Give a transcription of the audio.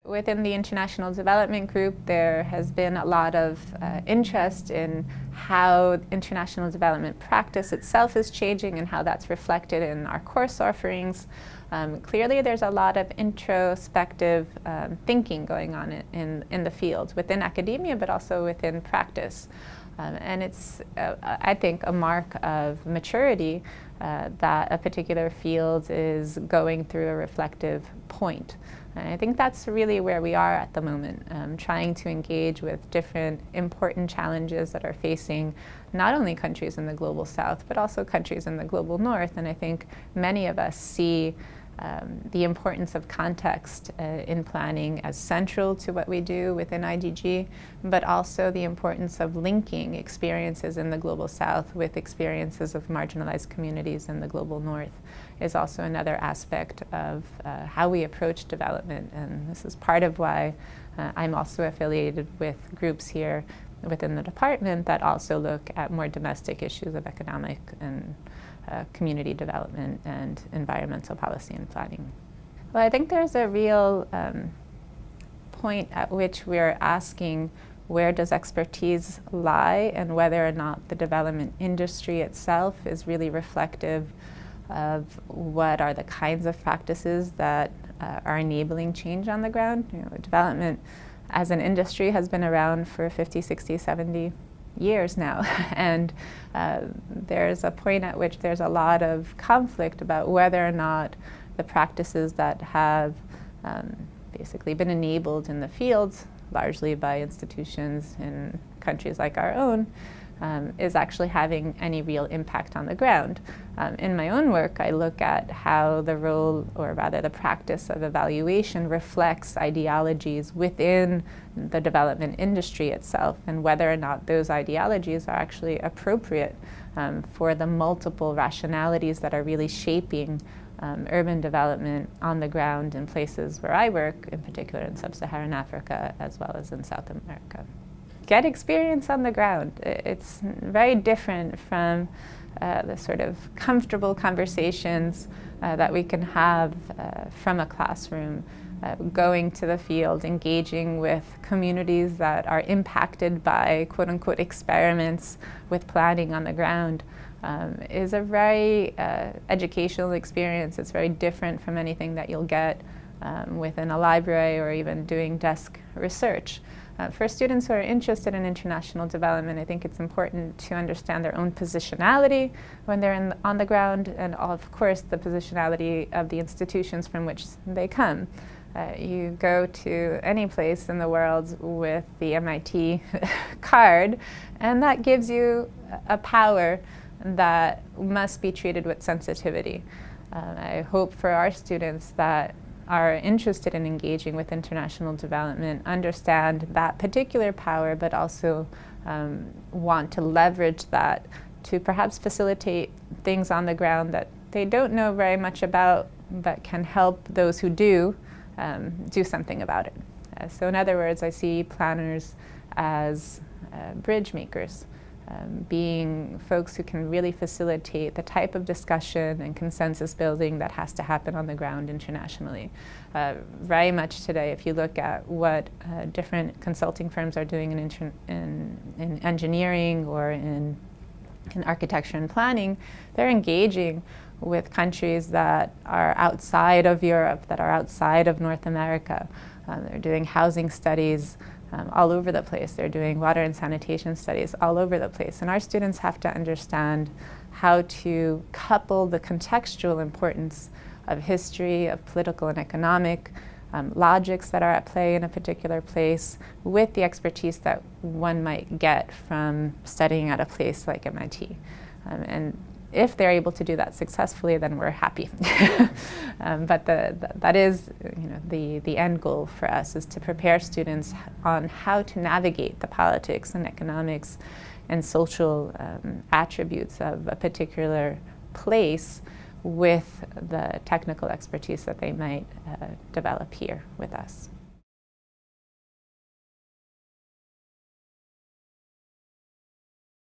Within the International Development Group, there has been a lot of interest in how international development practice itself is changing and how that's reflected in our course offerings. Clearly, there's a lot of introspective thinking going on in the field, within academia, but also within practice. And it's, I think, a mark of maturity that a particular field is going through a reflective point. And I think that's really where we are at the moment, trying to engage with different important challenges that are facing not only countries in the global south, but also countries in the global north. And I think many of us see the importance of context in planning as central to what we do within IDG, but also the importance of linking experiences in the global south with experiences of marginalized communities in the global north is also another aspect of how we approach development. And this is part of why I'm also affiliated with groups here within the department that also look at more domestic issues of economic and community development and environmental policy and planning. Well, I think there's a real point at which we're asking where does expertise lie and whether or not the development industry itself is really reflective of what are the kinds of practices that are enabling change on the ground. You know, development as an industry has been around for 50, 60, 70 years now, and there's a point at which there's a lot of conflict about whether or not the practices that have basically been enabled in the fields, largely by institutions in countries like our own, is actually having any real impact on the ground. In my own work, I look at how the role, or rather the practice of evaluation reflects ideologies within the development industry itself, and whether or not those ideologies are actually appropriate for the multiple rationalities that are really shaping urban development on the ground in places where I work, in particular in sub-Saharan Africa as well as in South America. Get experience on the ground. It's very different from the sort of comfortable conversations that we can have from a classroom, going to the field, engaging with communities that are impacted by quote-unquote experiments with planning on the ground. Is a very educational experience. It's very different from anything that you'll get within a library or even doing desk research. For students who are interested in international development, I think it's important to understand their own positionality when they're on the ground, and of course the positionality of the institutions from which they come. You go to any place in the world with the MIT card, and that gives you a power that must be treated with sensitivity. I hope for our students that are interested in engaging with international development understand that particular power, but also want to leverage that to perhaps facilitate things on the ground that they don't know very much about, but can help those who do something about it. So in other words, I see planners as bridge makers, being folks who can really facilitate the type of discussion and consensus building that has to happen on the ground internationally. Very much today, if you look at what different consulting firms are doing in engineering or in architecture and planning, they're engaging with countries that are outside of Europe, that are outside of North America. They're doing housing studies all over the place. They're doing water and sanitation studies all over the place. And our students have to understand how to couple the contextual importance of history, of political and economic logics that are at play in a particular place with the expertise that one might get from studying at a place like MIT. And if they're able to do that successfully, then we're happy. But that is, the end goal for us, is to prepare students on how to navigate the politics and economics and social attributes of a particular place with the technical expertise that they might develop here with us.